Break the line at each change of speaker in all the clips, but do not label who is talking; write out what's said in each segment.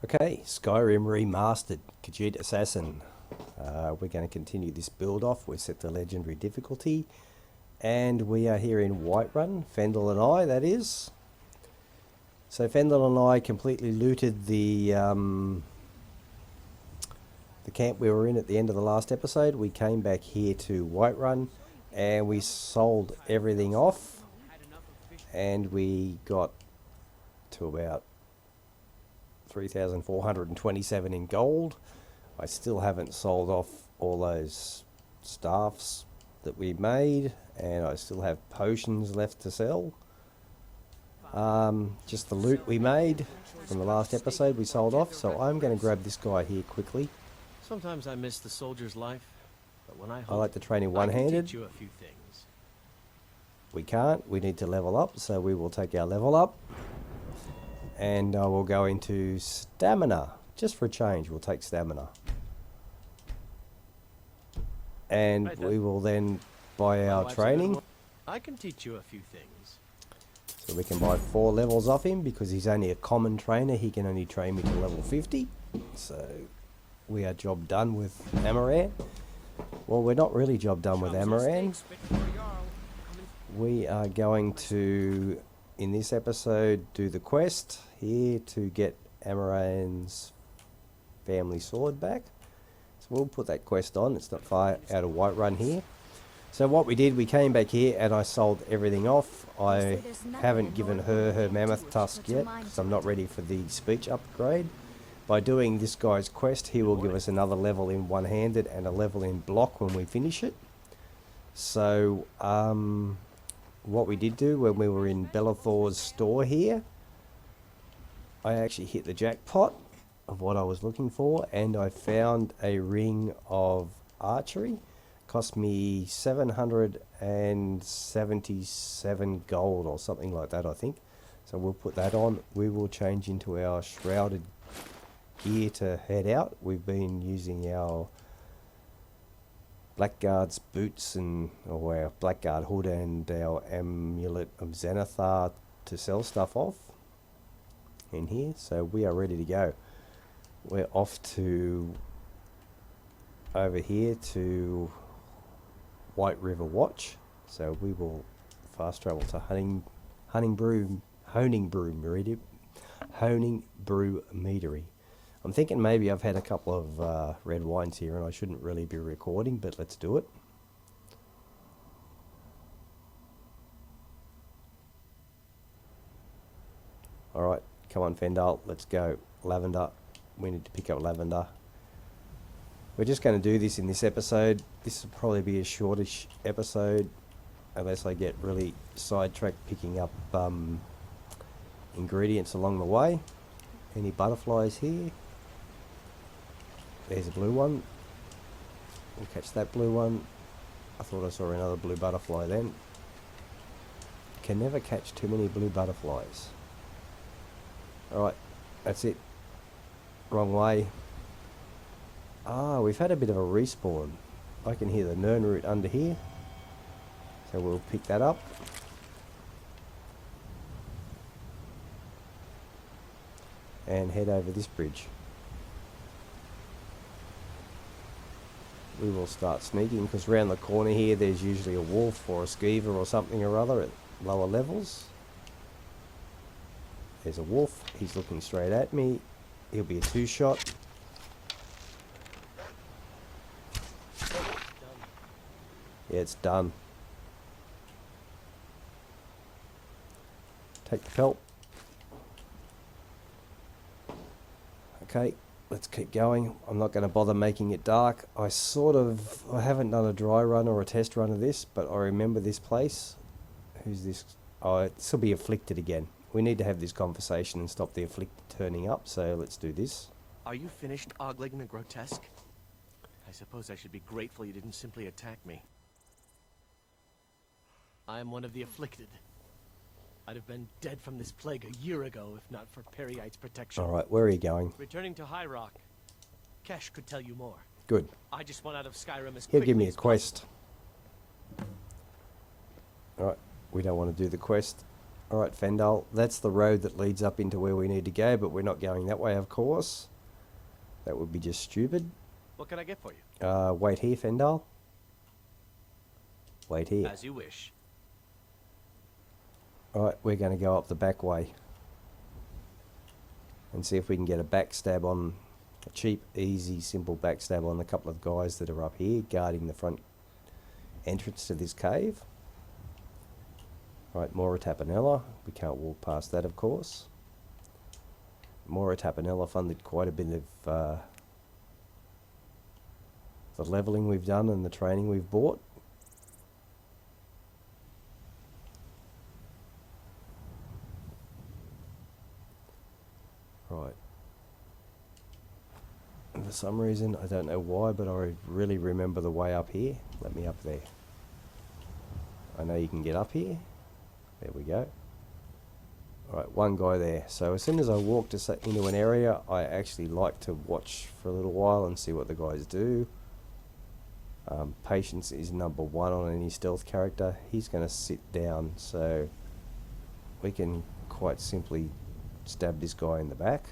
Okay, Skyrim Remastered, Khajiit Assassin. We're going to continue this build off. We're set to legendary difficulty. And we are here in Whiterun, Fendel and I, that is. So Fendel and I completely looted the camp we were in at the end of the last episode. We came back here to Whiterun and we sold everything off. And we got to about 3,427 in gold. I still haven't sold off all those staffs that we made, and I still have potions left to sell. Just the loot we made from the last episode we sold off, so I'm going to grab this guy here quickly.
Sometimes I miss the soldier's life, but when I
like to train him one-handed.
teach you a few things.
We can't. We need to level up, so we will take our level up. And I will go into stamina. Just for a change, we'll take stamina. And we will then buy our training.
I can teach you a few things.
So we can buy 4 levels off him because he's only a common trainer. He can only train me to level 50. So we are job done with Amaran. Well, we're not really job done with Amaran. We are going to, in this episode, do the quest here to get Amaran's family sword back. So we'll put that quest on. It's not far out of Whiterun here. So what we did, we came back here and I sold everything off. I haven't given her mammoth tusk yet because I'm not ready for the speech upgrade. By doing this guy's quest, he will give us another level in one-handed and a level in block when we finish it. So what we did do when we were in Bellathor's store here, I actually hit the jackpot of what I was looking for, and I found a ring of archery. Cost me 777 gold or something like that, I think. So we'll put that on. We will change into our shrouded gear to head out. We've been using our Blackguard's boots and our Blackguard hood and our amulet of Xanathar to sell stuff off in here. So we are ready to go. We're off to over here to White River Watch. So we will fast travel to Honing Brew Meadery. I'm thinking maybe I've had a couple of red wines here and I shouldn't really be recording, but let's do it. Alright, come on Fendal, let's go. Lavender. We need to pick up lavender. We're just going to do this in this episode. This will probably be a shortish episode unless I get really sidetracked picking up ingredients along the way. Any butterflies here? There's a blue one. We'll catch that blue one. I thought I saw another blue butterfly then. Can never catch too many blue butterflies. Alright, that's it. Wrong way. Ah, we've had a bit of a respawn. I can hear the Nern root under here. So we'll pick that up. And head over this bridge. We will start sneaking because around the corner here there's usually a wolf or a skeever or something or other at lower levels. There's a wolf. He's looking straight at me. He'll be a 2-shot. Yeah, it's done. Take the pelt. Okay, let's keep going. I'm not going to bother making it dark. I haven't done a dry run or a test run of this, but I remember this place. Who's this? Oh, this will be Afflicted again. We need to have this conversation and stop the Afflicted turning up, so let's do this.
Are you finished ogling the grotesque? I suppose I should be grateful you didn't simply attack me. I am one of the afflicted. I'd have been dead from this plague a year ago if not for Periite's protection.
Alright, where are you going?
Returning to High Rock. Kesh could tell you more.
Good.
I just want out of Skyrim as
He'll
quickly
give me a
as
quest. Alright, we don't want to do the quest. Alright, Fendal, that's the road that leads up into where we need to go, but we're not going that way, of course. That would be just stupid.
What can I get for you?
Wait here, Fendal. Wait here.
As you wish.
Alright, we're going to go up the back way. And see if we can get a backstab on, a cheap, easy, simple backstab on a couple of guys that are up here, guarding the front entrance to this cave. Right, Mora Tapanella. We can't walk past that, of course. Mora Tapanella funded quite a bit of the leveling we've done and the training we've bought. Right. And for some reason, I don't know why, but I really remember the way up here. Let me up there. I know you can get up here. There we go. Alright, one guy there. So as soon as I walk into an area, I actually like to watch for a little while and see what the guys do. Patience is number one on any stealth character. He's going to sit down, so we can quite simply stab this guy in the back.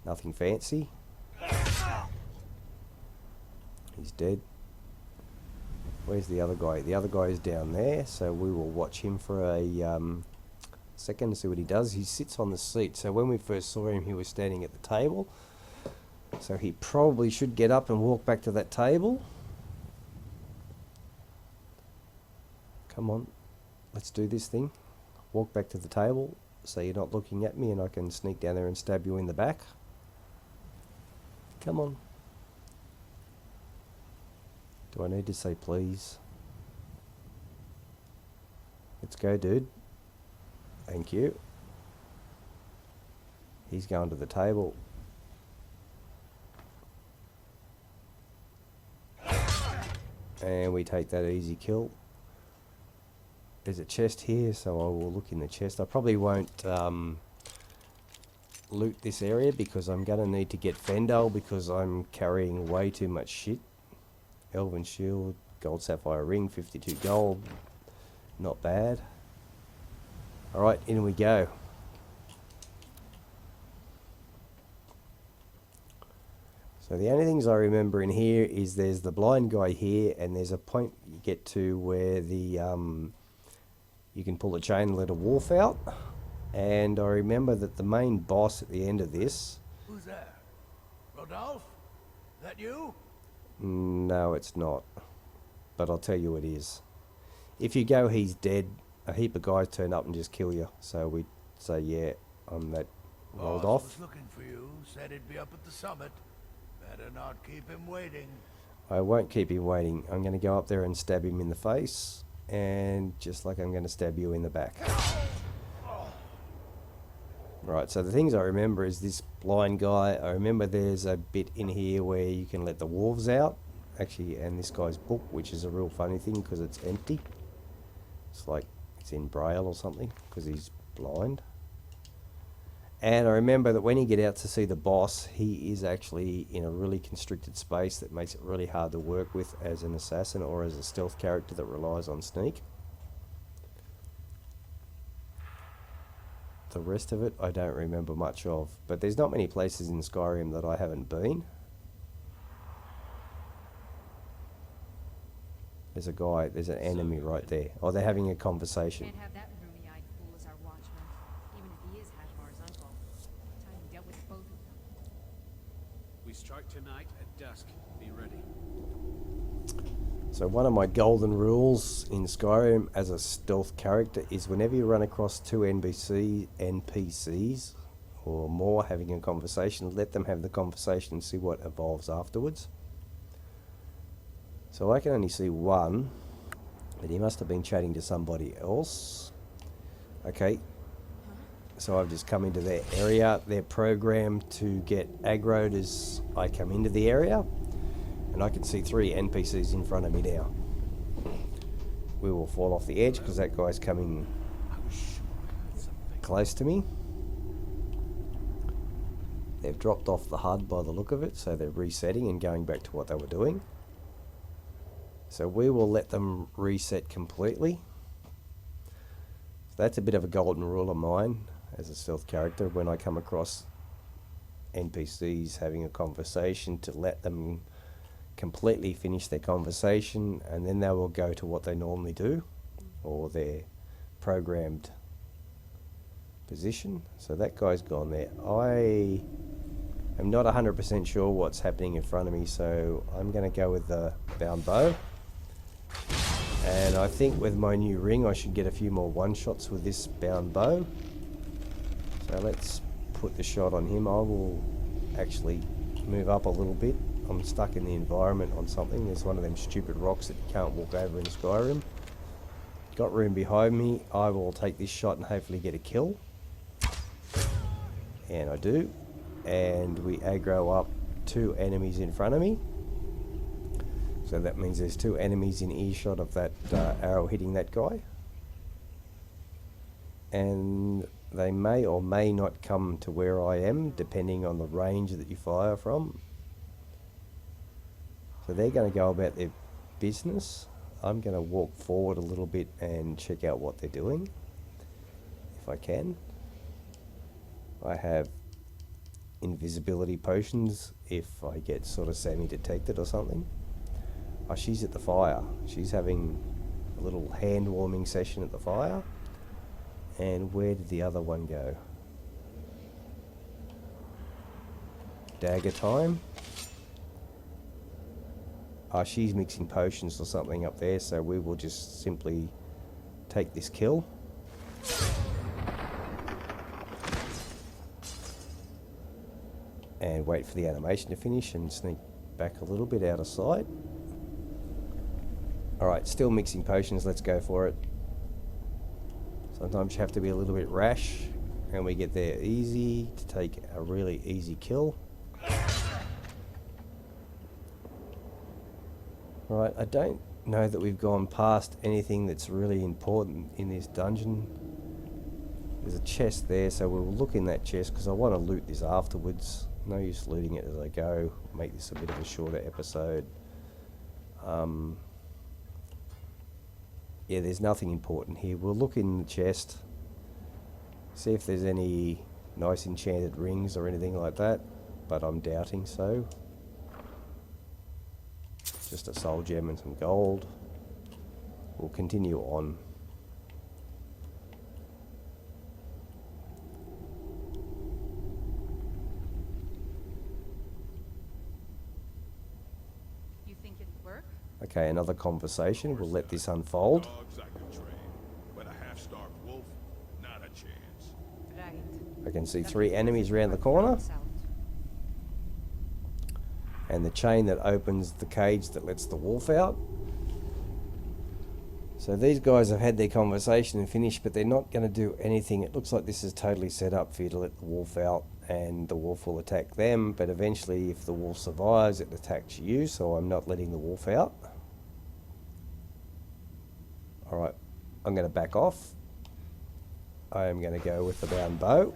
Nothing fancy. He's dead. Where's the other guy? The other guy is down there, so we will watch him for a second to see what he does. He sits on the seat, so when we first saw him he was standing at the table, so he probably should get up and walk back to that table. Come on, let's do this thing. Walk back to the table so you're not looking at me and I can sneak down there and stab you in the back. Come on. Do I need to say please? Let's go, dude. Thank you. He's going to the table. And we take that easy kill. There's a chest here, so I will look in the chest. I probably won't loot this area because I'm going to need to get Fendal because I'm carrying way too much shit. Elven shield, gold sapphire ring, 52 gold. Not bad. Alright, in we go. So the only things I remember in here is there's the blind guy here, and there's a point you get to where the you can pull the chain and let a wolf out. And I remember that the main boss at the end of this...
Who's there? Rodolphe? That you?
No, it's not. But I'll tell you it is. If you go, he's dead, a heap of guys turn up and just kill you. So we say, yeah, I'm that rolled
Boss
off.
was looking for you, said he'd be up at the summit. Better not keep him waiting.
I won't keep him waiting. I'm going to go up there and stab him in the face. And just like I'm going to stab you in the back. Right, so the things I remember is this blind guy. I remember there's a bit in here where you can let the wolves out. Actually, and this guy's book, which is a real funny thing because it's empty. It's like it's in braille or something because he's blind. And I remember that when you get out to see the boss, he is actually in a really constricted space that makes it really hard to work with as an assassin or as a stealth character that relies on sneak. The rest of it I don't remember much of, but there's not many places in Skyrim that I haven't been. There's a guy, there's an enemy right there. Oh, they're having a conversation.
Can't have that rheumy-eyed fool as our watchman, even if he is Hashmar's uncle. Time we dealt with both of them.
We strike tonight at dusk. Be ready.
So one of my golden rules in Skyrim as a stealth character is whenever you run across two NPCs or more having a conversation, let them have the conversation and see what evolves afterwards. So I can only see one, but he must have been chatting to somebody else. Okay, so I've just come into their area. They're programmed to get aggroed as I come into the area. And I can see 3 NPCs in front of me now. We will fall off the edge because that guy's coming close to me. They've dropped off the HUD by the look of it, so they're resetting and going back to what they were doing. So we will let them reset completely. That's a bit of a golden rule of mine as a stealth character. When I come across NPCs having a conversation, to let them completely finish their conversation, and then they will go to what they normally do, or their programmed position. So that guy's gone there. I am not 100% sure what's happening in front of me, so I'm going to go with the bound bow. And I think with my new ring I should get a few more one-shots with this bound bow. So let's put the shot on him. I will actually move up a little bit. I'm stuck in the environment on something. There's one of them stupid rocks that you can't walk over in Skyrim. Got room behind me. I will take this shot and hopefully get a kill. And I do. And we aggro up 2 enemies in front of me. So that means there's 2 enemies in earshot of that arrow hitting that guy. And they may or may not come to where I am, depending on the range that you fire from. So they're going to go about their business. I'm going to walk forward a little bit and check out what they're doing, if I can. I have invisibility potions if I get sort of semi-detected or something. Oh, she's at the fire. She's having a little hand-warming session at the fire. And where did the other one go? Dagger time. Oh, she's mixing potions or something up there, so we will just simply take this kill. And wait for the animation to finish and sneak back a little bit out of sight. Alright, still mixing potions, let's go for it. Sometimes you have to be a little bit rash, and we get there easy to take a really easy kill. Right, I don't know that we've gone past anything that's really important in this dungeon. There's a chest there, so we'll look in that chest because I want to loot this afterwards. No use looting it as I go. Make this a bit of a shorter episode. Yeah, there's nothing important here. We'll look in the chest, see if there's any nice enchanted rings or anything like that, but I'm doubting so. Just a soul gem and some gold. We'll continue on.
You think it'd work?
Okay, another conversation. We'll let this unfold.
Dogs I can train, but a half-starved wolf, not a chance.
Right.
I can see 3 enemies around the corner. And the chain that opens the cage that lets the wolf out. So these guys have had their conversation and finished, but they're not going to do anything. It looks like this is totally set up for you to let the wolf out, and the wolf will attack them, but eventually if the wolf survives it attacks you, so I'm not letting the wolf out. Alright, I'm going to back off. I am going to go with the bound bow.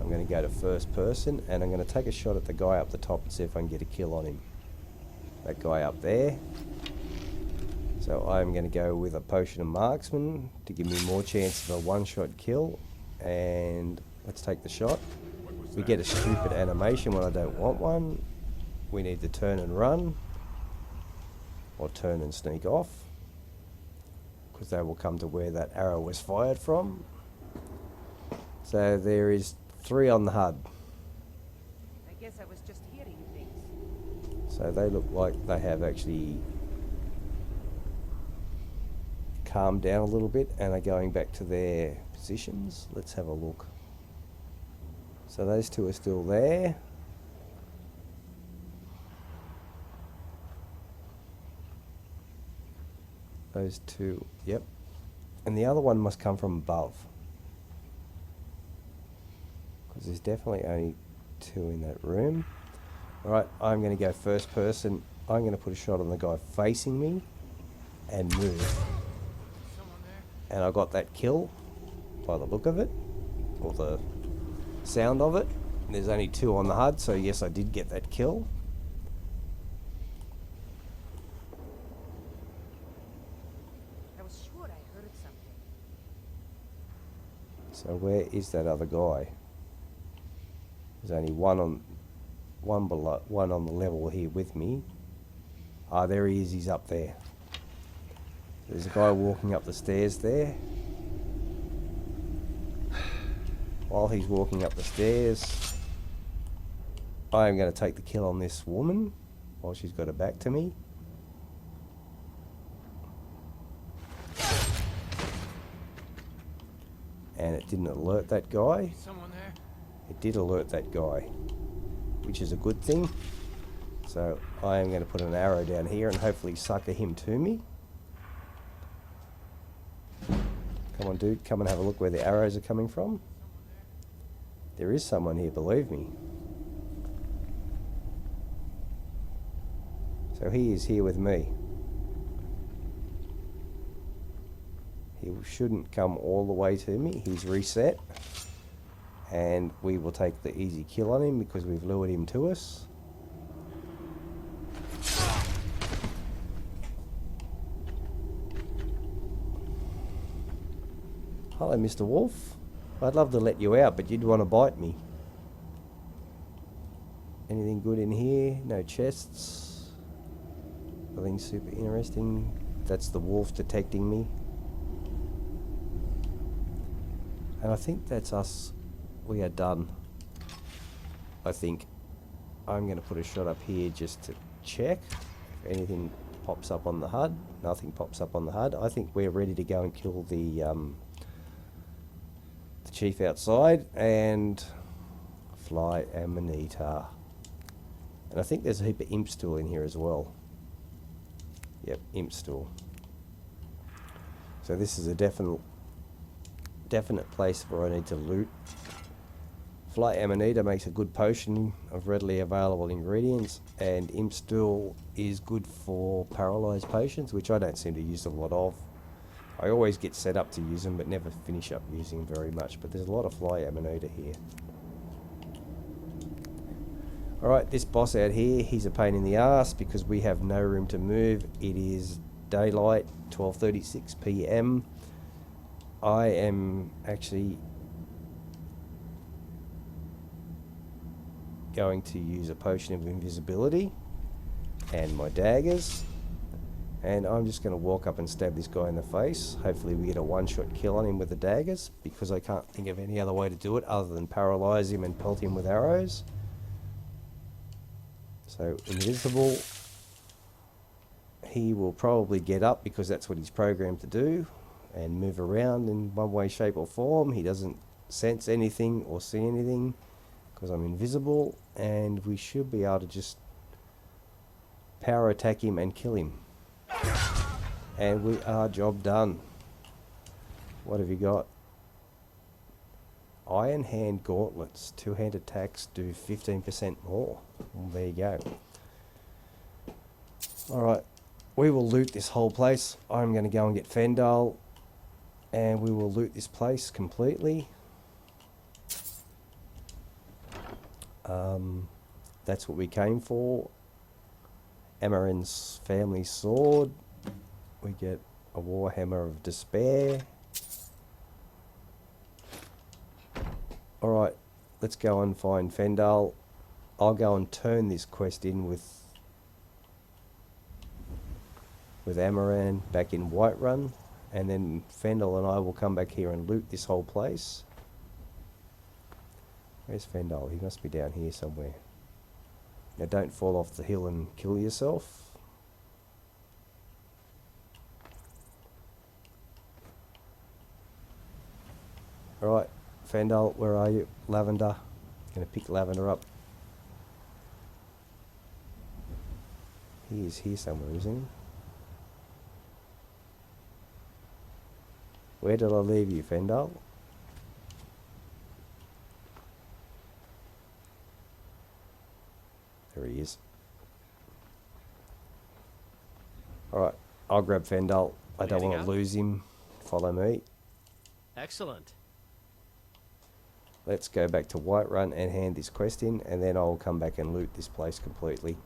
I'm going to go to first person, and I'm going to take a shot at the guy up the top and see if I can get a kill on him. That guy up there. So I'm going to go with a potion of marksman to give me more chance of a one-shot kill. And let's take the shot. We get a stupid animation when I don't want one. We need to turn and run, or turn and sneak off, because they will come to where that arrow was fired from. So there is 3 on the HUD.
I guess I was just hearing things.
So they look like they have actually calmed down a little bit and are going back to their positions. Let's have a look. So those 2 are still there. Those 2, yep. And the other one must come from above, because there's definitely only 2 in that room. Alright, I'm going to go first person. I'm going to put a shot on the guy facing me and move.
Someone there?
And I got that kill by the look of it, or the sound of it. There's only 2 on the HUD, so yes, I did get that kill.
I was sure I heard something.
So where is that other guy? There's only one on the level here with me. Ah, there he is. He's up there. There's a guy walking up the stairs there. While he's walking up the stairs, I am going to take the kill on this woman while she's got her back to me. And it didn't alert that guy.
Someone there?
It did alert that guy, which is a good thing. So I am going to put an arrow down here and hopefully sucker him to me. Come on, dude, come and have a look where the arrows are coming from. There is someone here, believe me. So he is here with me. He shouldn't come all the way to me. He's reset. And we will take the easy kill on him because we've lured him to us. Hello, Mr. Wolf. I'd love to let you out, but you'd want to bite me. Anything good in here? No chests. Nothing super interesting. That's the wolf detecting me. And I think that's us. We are done. I think I'm going to put a shot up here just to check if anything pops up on the HUD. Nothing pops up on the HUD. I think we're ready to go and kill the chief outside and fly Amanita. And I think there's a heap of imp stool in here as well. Yep, imp stool. So this is a definite place where I need to loot. Fly Amanita makes a good potion of readily available ingredients, and imp stool is good for paralyzed patients, which I don't seem to use a lot of. I always get set up to use them, but never finish up using them very much. But there's a lot of fly Amanita here. Alright, this boss out here, he's a pain in the ass because we have no room to move. It is daylight, 12:36 PM. I am actually going to use a potion of invisibility and my daggers. And I'm just going to walk up and stab this guy in the face. Hopefully we get a one-shot kill on him with the daggers, because I can't think of any other way to do it other than paralyze him and pelt him with arrows. So, invisible. He will probably get up because that's what he's programmed to do and move around in one way, shape or form. He doesn't sense anything or see anything because I'm invisible, and we should be able to just power attack him and kill him. And we are job done. What have you got? Iron Hand Gauntlets. Two-hand attacks do 15% more. Well, there you go. Alright, we will loot this whole place. I'm going to go and get Fendal, and we will loot this place completely. That's what we came for. Amaran's family sword. We get a Warhammer of Despair. Alright, let's go and find Fendal. I'll go and turn this quest in with Amaran back in Whiterun, and then Fendal and I will come back here and loot this whole place. Where's Fendal? He must be down here somewhere. Now don't fall off the hill and kill yourself. Alright, Fendal, where are you? Lavender. Gonna pick Lavender up. He is here somewhere, isn't he? Where did I leave you, Fendal? There he is. Alright, I'll grab Fendal. I don't want to lose him. Follow me.
Excellent.
Let's go back to Whiterun and hand this quest in, and then I'll come back and loot this place completely.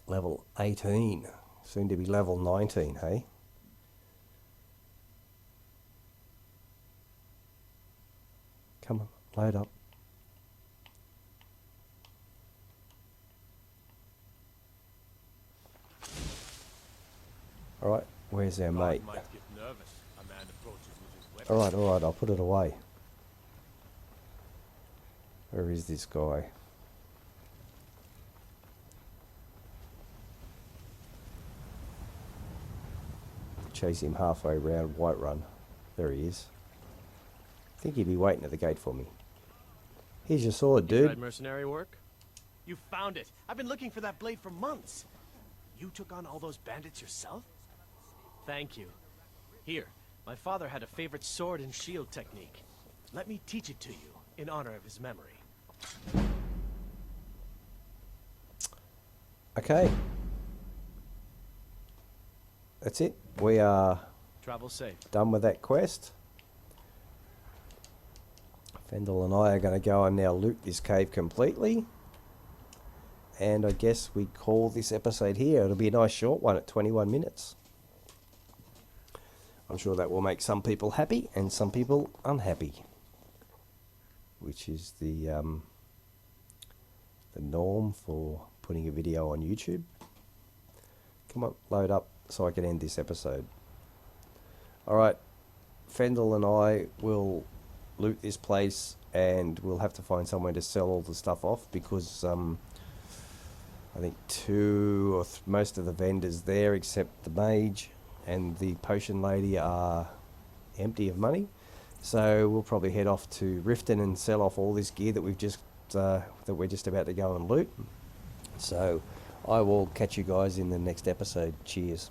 Level 18. Soon to be level 19, hey? Come on, load up. Alright, where's our mate?
Might get nervous. A man approaches with his weapon.
Alright, I'll put it away. Where is this guy? Chase him halfway around Whiterun. There he is. I think he'd be waiting at the gate for me. Here's your sword,
You tried
dude.
mercenary work? You found it. I've been looking for that blade for months. You took on all those bandits yourself? Thank you. Here, my father had a favorite sword and shield technique. Let me teach it to you in honor of his memory.
Okay. That's it. We are
Travel safe.
done with that quest. Fendel and I are going to go and now loot this cave completely. And I guess we call this episode here. It'll be a nice short one at 21 minutes. I'm sure that will make some people happy and some people unhappy. Which is the norm for putting a video on YouTube. Come on, load up so I can end this episode. Alright, Fendel and I will loot this place and we'll have to find somewhere to sell all the stuff off because I think most of the vendors there except the mage and the potion lady are empty of money. So we'll probably head off to Riften and sell off all this gear that we're just about to go and loot. So I will catch you guys in the next episode. Cheers.